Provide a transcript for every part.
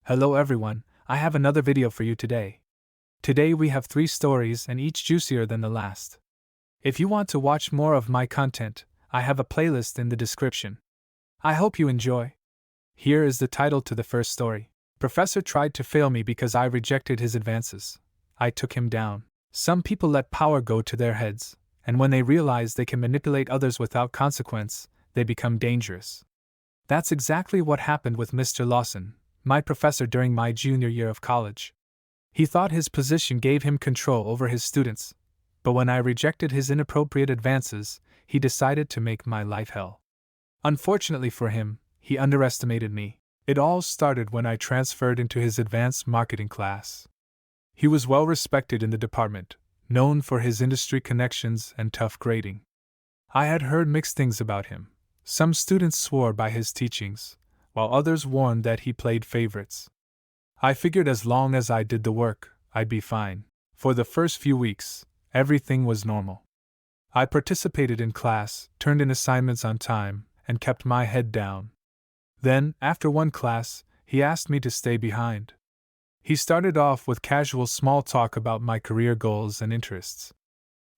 Hello everyone, I have another video for you today. Today we have 3 stories and each juicier than the last. If you want to watch more of my content, I have a playlist in the description. I hope you enjoy. Here is the title to the first story. Professor tried to fail me because I rejected his advances. I took him down. Some people let power go to their heads, and when they realize they can manipulate others without consequence, they become dangerous. That's exactly what happened with Mr. Lawson, my professor during my junior year of college. He thought his position gave him control over his students, but when I rejected his inappropriate advances, he decided to make my life hell. Unfortunately for him, he underestimated me. It all started when I transferred into his advanced marketing class. He was well respected in the department, known for his industry connections and tough grading. I had heard mixed things about him. Some students swore by his teachings, while others warned that he played favorites. I figured as long as I did the work, I'd be fine. For the first few weeks, everything was normal. I participated in class, turned in assignments on time, and kept my head down. Then, after one class, he asked me to stay behind. He started off with casual small talk about my career goals and interests.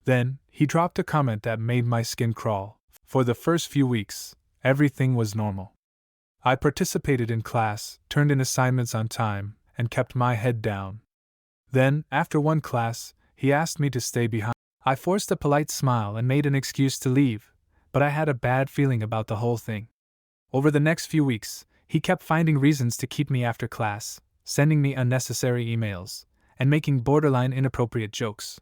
Then, he dropped a comment that made my skin crawl. For the first few weeks, everything was normal. I participated in class, turned in assignments on time, and kept my head down. Then, after one class, he asked me to stay behind. I forced a polite smile and made an excuse to leave, but I had a bad feeling about the whole thing. Over the next few weeks, he kept finding reasons to keep me after class, sending me unnecessary emails, and making borderline inappropriate jokes.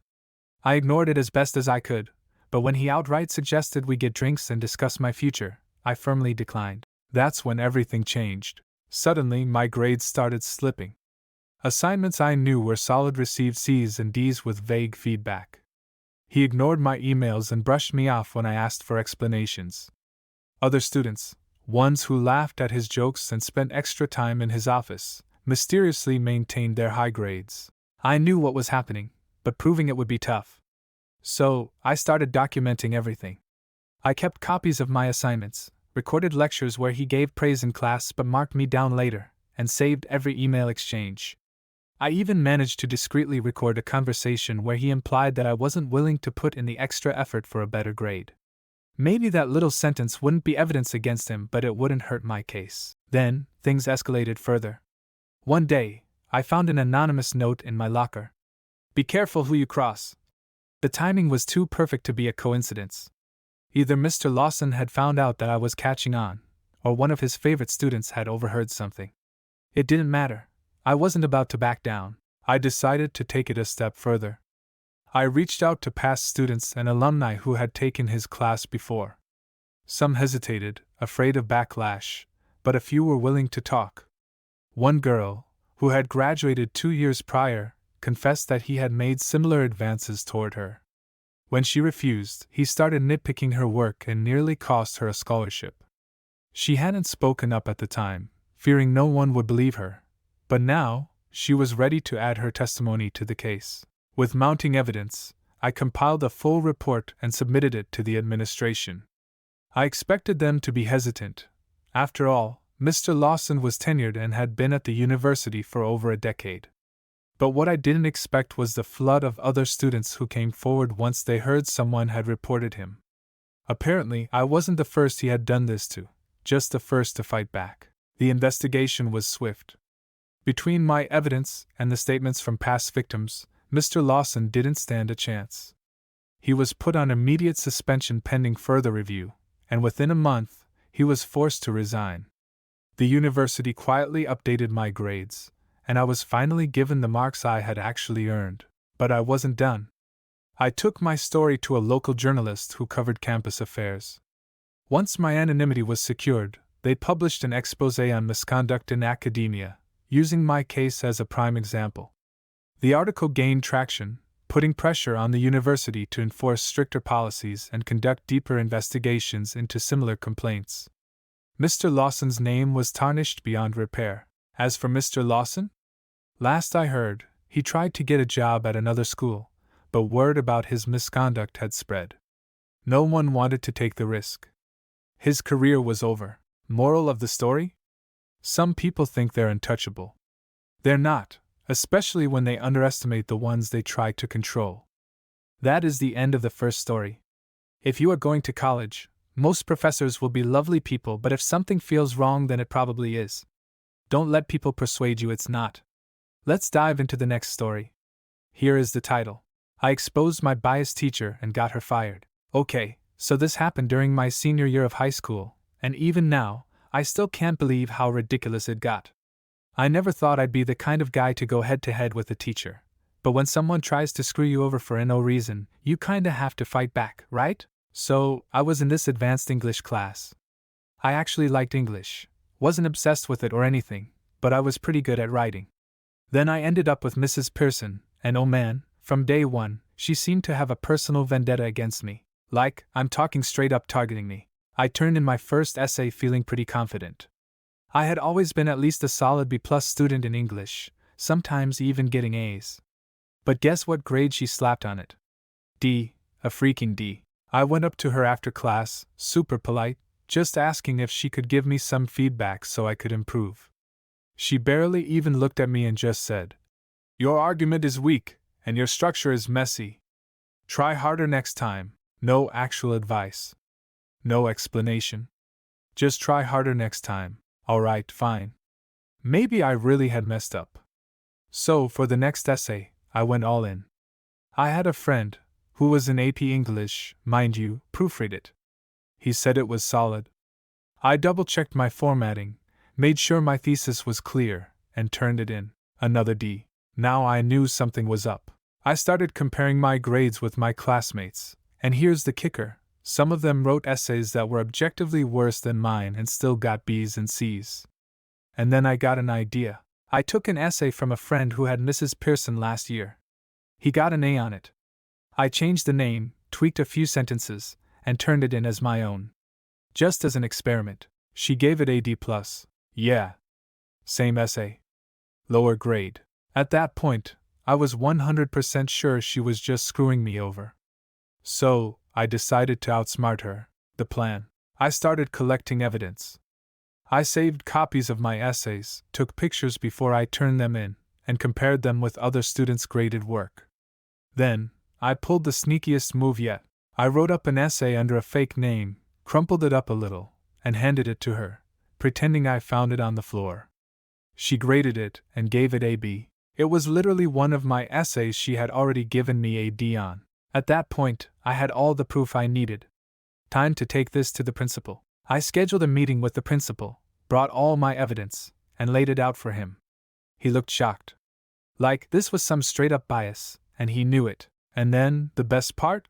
I ignored it as best as I could, but when he outright suggested we get drinks and discuss my future, I firmly declined. That's when everything changed. Suddenly, my grades started slipping. Assignments I knew were solid received C's and D's with vague feedback. He ignored my emails and brushed me off when I asked for explanations. Other students, ones who laughed at his jokes and spent extra time in his office, mysteriously maintained their high grades. I knew what was happening, but proving it would be tough. So, I started documenting everything. I kept copies of my assignments, recorded lectures where he gave praise in class but marked me down later, and saved every email exchange. I even managed to discreetly record a conversation where he implied that I wasn't willing to put in the extra effort for a better grade. Maybe that little sentence wouldn't be evidence against him, but it wouldn't hurt my case. Then, things escalated further. One day, I found an anonymous note in my locker. "Be careful who you cross." The timing was too perfect to be a coincidence. Either Mr. Lawson had found out that I was catching on, or one of his favorite students had overheard something. It didn't matter. I wasn't about to back down. I decided to take it a step further. I reached out to past students and alumni who had taken his class before. Some hesitated, afraid of backlash, but a few were willing to talk. One girl, who had graduated 2 years prior, confessed that he had made similar advances toward her. When she refused, he started nitpicking her work and nearly cost her a scholarship. She hadn't spoken up at the time, fearing no one would believe her, but now, she was ready to add her testimony to the case. With mounting evidence, I compiled a full report and submitted it to the administration. I expected them to be hesitant. After all, Mr. Lawson was tenured and had been at the university for over a decade. But what I didn't expect was the flood of other students who came forward once they heard someone had reported him. Apparently, I wasn't the first he had done this to, just the first to fight back. The investigation was swift. Between my evidence and the statements from past victims, Mr. Lawson didn't stand a chance. He was put on immediate suspension pending further review, and within a month, he was forced to resign. The university quietly updated my grades, and I was finally given the marks I had actually earned. But I wasn't done. I took my story to a local journalist who covered campus affairs. Once my anonymity was secured, they published an exposé on misconduct in academia, using my case as a prime example. The article gained traction, putting pressure on the university to enforce stricter policies and conduct deeper investigations into similar complaints. Mr. Lawson's name was tarnished beyond repair. As for Mr. Lawson? Last I heard, he tried to get a job at another school, but word about his misconduct had spread. No one wanted to take the risk. His career was over. Moral of the story? Some people think they're untouchable. They're not, especially when they underestimate the ones they try to control. That is the end of the first story. If you are going to college, most professors will be lovely people, but if something feels wrong, then it probably is. Don't let people persuade you it's not. Let's dive into the next story. Here is the title. I exposed my biased teacher and got her fired. Okay, so this happened during my senior year of high school, and even now, I still can't believe how ridiculous it got. I never thought I'd be the kind of guy to go head to head with a teacher. But when someone tries to screw you over for no reason, you kinda have to fight back, right? So, I was in this advanced English class. I actually liked English, wasn't obsessed with it or anything, but I was pretty good at writing. Then I ended up with Mrs. Pearson, and oh man, from day one, she seemed to have a personal vendetta against me. Like, I'm talking straight up targeting me. I turned in my first essay feeling pretty confident. I had always been at least a solid B+ student in English, sometimes even getting A's. But guess what grade she slapped on it? D, a freaking D. I went up to her after class, super polite, just asking if she could give me some feedback so I could improve. She barely even looked at me and just said, "Your argument is weak, and your structure is messy. Try harder next time." No actual advice. No explanation. Just try harder next time. Alright, fine. Maybe I really had messed up. So, for the next essay, I went all in. I had a friend, who was in AP English, mind you, proofread it. He said it was solid. I double-checked my formatting, made sure my thesis was clear, and turned it in. Another D. Now I knew something was up. I started comparing my grades with my classmates, and here's the kicker. Some of them wrote essays that were objectively worse than mine and still got B's and C's. And then I got an idea. I took an essay from a friend who had Mrs. Pearson last year. He got an A on it. I changed the name, tweaked a few sentences, and turned it in as my own. Just as an experiment. She gave it a D+. Yeah. Same essay. Lower grade. At that point, I was 100% sure she was just screwing me over. So, I decided to outsmart her. The plan. I started collecting evidence. I saved copies of my essays, took pictures before I turned them in, and compared them with other students' graded work. Then, I pulled the sneakiest move yet. I wrote up an essay under a fake name, crumpled it up a little, and handed it to her, pretending I found it on the floor. She graded it and gave it a B. It was literally one of my essays she had already given me a D on. At that point, I had all the proof I needed. Time to take this to the principal. I scheduled a meeting with the principal, brought all my evidence, and laid it out for him. He looked shocked. Like this was some straight-up bias, and he knew it. And then, the best part?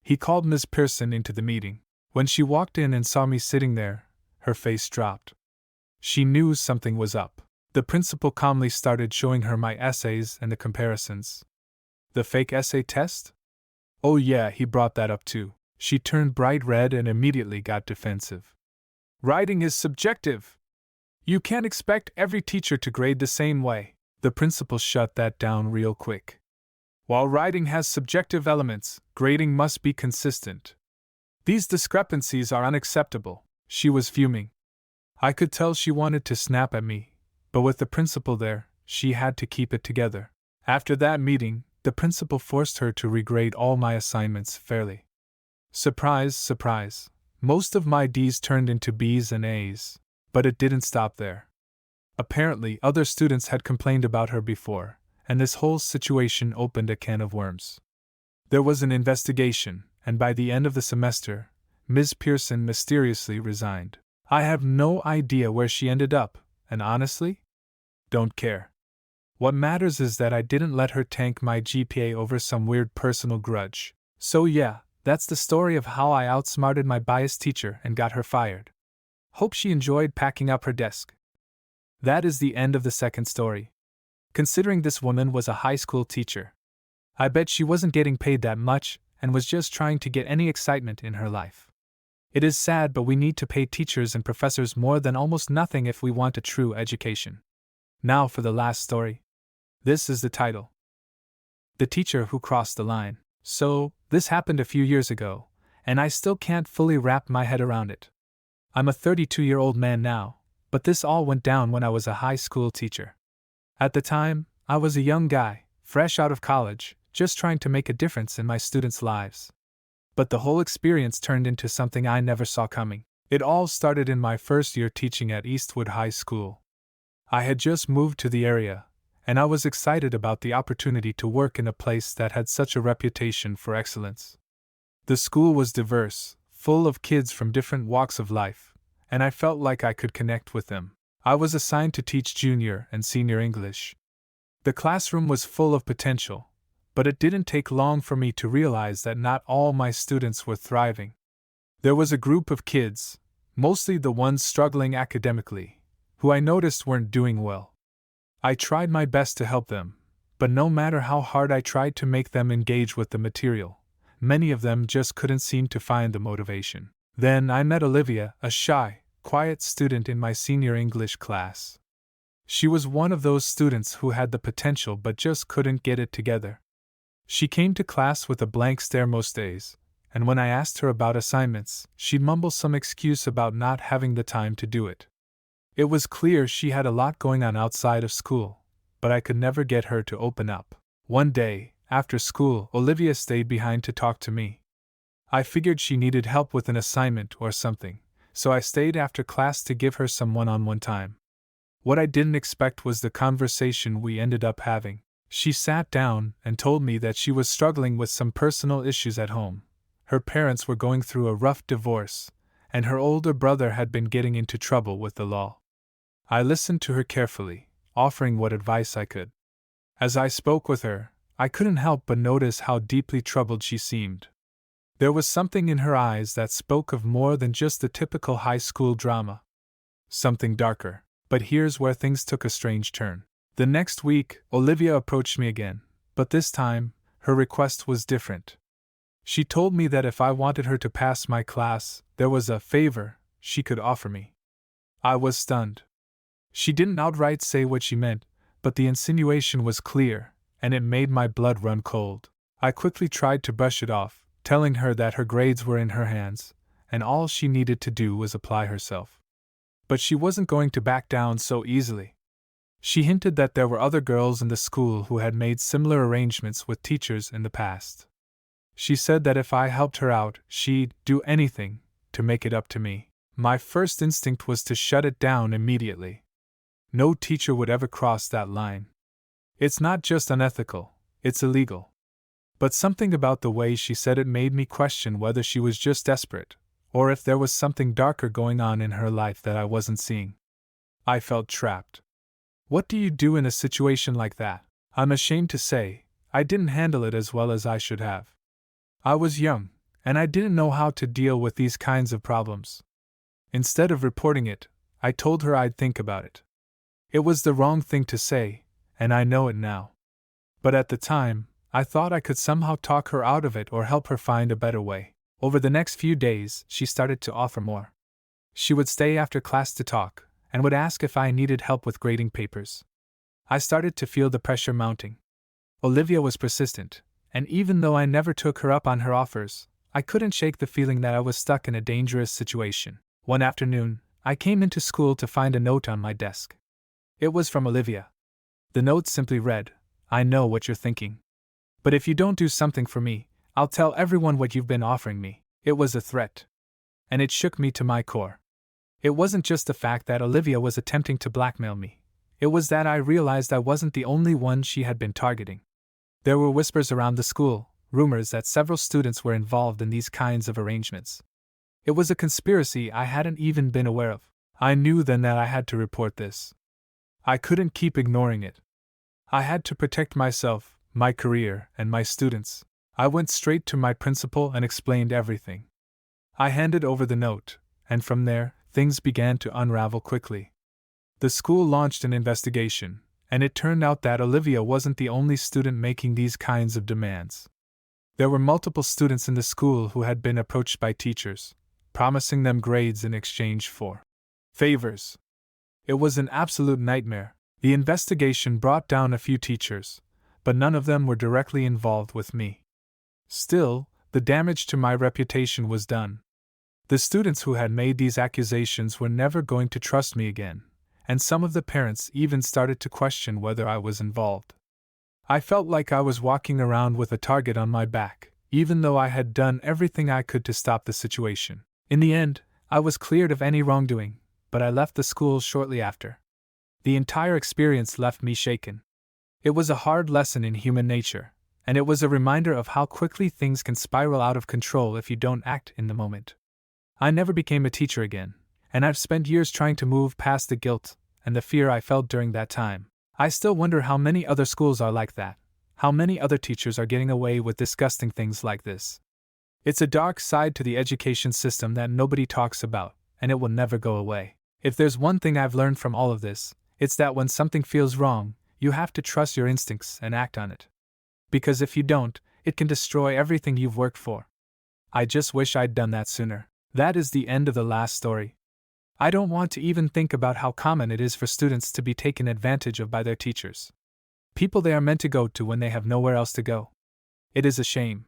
He called Ms. Pearson into the meeting. When she walked in and saw me sitting there, her face dropped. She knew something was up. The principal calmly started showing her my essays and the comparisons. The fake essay test? Oh yeah, he brought that up too. She turned bright red and immediately got defensive. Writing is subjective. You can't expect every teacher to grade the same way. The principal shut that down real quick. While writing has subjective elements, grading must be consistent. These discrepancies are unacceptable. She was fuming. I could tell she wanted to snap at me, but with the principal there, she had to keep it together. After that meeting, the principal forced her to regrade all my assignments fairly. Surprise, surprise. Most of my D's turned into B's and A's. But it didn't stop there. Apparently, other students had complained about her before, and this whole situation opened a can of worms. There was an investigation, and by the end of the semester, Ms. Pearson mysteriously resigned. I have no idea where she ended up, and honestly, don't care. What matters is that I didn't let her tank my GPA over some weird personal grudge. So yeah, that's the story of how I outsmarted my biased teacher and got her fired. Hope she enjoyed packing up her desk. That is the end of the second story. Considering this woman was a high school teacher, I bet she wasn't getting paid that much and was just trying to get any excitement in her life. It is sad, but we need to pay teachers and professors more than almost nothing if we want a true education. Now for the last story. This is the title. The Teacher Who Crossed the Line. So, this happened a few years ago, and I still can't fully wrap my head around it. I'm a 32-year-old man now, but this all went down when I was a high school teacher. At the time, I was a young guy, fresh out of college, just trying to make a difference in my students' lives. But the whole experience turned into something I never saw coming. It all started in my first year teaching at Eastwood High School. I had just moved to the area, and I was excited about the opportunity to work in a place that had such a reputation for excellence. The school was diverse, full of kids from different walks of life, and I felt like I could connect with them. I was assigned to teach junior and senior English. The classroom was full of potential, but it didn't take long for me to realize that not all my students were thriving. There was a group of kids, mostly the ones struggling academically, who I noticed weren't doing well. I tried my best to help them, but no matter how hard I tried to make them engage with the material, many of them just couldn't seem to find the motivation. Then I met Olivia, a shy, quiet student in my senior English class. She was one of those students who had the potential but just couldn't get it together. She came to class with a blank stare most days, and when I asked her about assignments, she'd mumble some excuse about not having the time to do it. It was clear she had a lot going on outside of school, but I could never get her to open up. One day, after school, Olivia stayed behind to talk to me. I figured she needed help with an assignment or something, so I stayed after class to give her some one-on-one time. What I didn't expect was the conversation we ended up having. She sat down and told me that she was struggling with some personal issues at home. Her parents were going through a rough divorce, and her older brother had been getting into trouble with the law. I listened to her carefully, offering what advice I could. As I spoke with her, I couldn't help but notice how deeply troubled she seemed. There was something in her eyes that spoke of more than just the typical high school drama. Something darker. But here's where things took a strange turn. The next week, Olivia approached me again, but this time, her request was different. She told me that if I wanted her to pass my class, there was a favor she could offer me. I was stunned. She didn't outright say what she meant, but the insinuation was clear, and it made my blood run cold. I quickly tried to brush it off, telling her that her grades were in her hands, and all she needed to do was apply herself. But she wasn't going to back down so easily. She hinted that there were other girls in the school who had made similar arrangements with teachers in the past. She said that if I helped her out, she'd do anything to make it up to me. My first instinct was to shut it down immediately. No teacher would ever cross that line. It's not just unethical, it's illegal. But something about the way she said it made me question whether she was just desperate, or if there was something darker going on in her life that I wasn't seeing. I felt trapped. What do you do in a situation like that? I'm ashamed to say, I didn't handle it as well as I should have. I was young, and I didn't know how to deal with these kinds of problems. Instead of reporting it, I told her I'd think about it. It was the wrong thing to say, and I know it now. But at the time, I thought I could somehow talk her out of it or help her find a better way. Over the next few days, she started to offer more. She would stay after class to talk, and would ask if I needed help with grading papers. I started to feel the pressure mounting. Olivia was persistent, and even though I never took her up on her offers, I couldn't shake the feeling that I was stuck in a dangerous situation. One afternoon, I came into school to find a note on my desk. It was from Olivia. The note simply read, "I know what you're thinking. But if you don't do something for me, I'll tell everyone what you've been offering me." It was a threat. And it shook me to my core. It wasn't just the fact that Olivia was attempting to blackmail me. It was that I realized I wasn't the only one she had been targeting. There were whispers around the school, rumors that several students were involved in these kinds of arrangements. It was a conspiracy I hadn't even been aware of. I knew then that I had to report this. I couldn't keep ignoring it. I had to protect myself, my career, and my students. I went straight to my principal and explained everything. I handed over the note, and from there, things began to unravel quickly. The school launched an investigation, and it turned out that Olivia wasn't the only student making these kinds of demands. There were multiple students in the school who had been approached by teachers, promising them grades in exchange for favors. It was an absolute nightmare. The investigation brought down a few teachers, but none of them were directly involved with me. Still, the damage to my reputation was done. The students who had made these accusations were never going to trust me again, and some of the parents even started to question whether I was involved. I felt like I was walking around with a target on my back, even though I had done everything I could to stop the situation. In the end, I was cleared of any wrongdoing, but I left the school shortly after. The entire experience left me shaken. It was a hard lesson in human nature, and it was a reminder of how quickly things can spiral out of control if you don't act in the moment. I never became a teacher again, and I've spent years trying to move past the guilt and the fear I felt during that time. I still wonder how many other schools are like that, how many other teachers are getting away with disgusting things like this. It's a dark side to the education system that nobody talks about, and it will never go away. If there's one thing I've learned from all of this, it's that when something feels wrong, you have to trust your instincts and act on it. Because if you don't, it can destroy everything you've worked for. I just wish I'd done that sooner. That is the end of the last story. I don't want to even think about how common it is for students to be taken advantage of by their teachers. People they are meant to go to when they have nowhere else to go. It is a shame.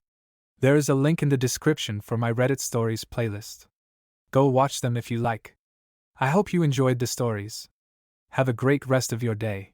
There is a link in the description for my Reddit Stories playlist. Go watch them if you like. I hope you enjoyed the stories. Have a great rest of your day.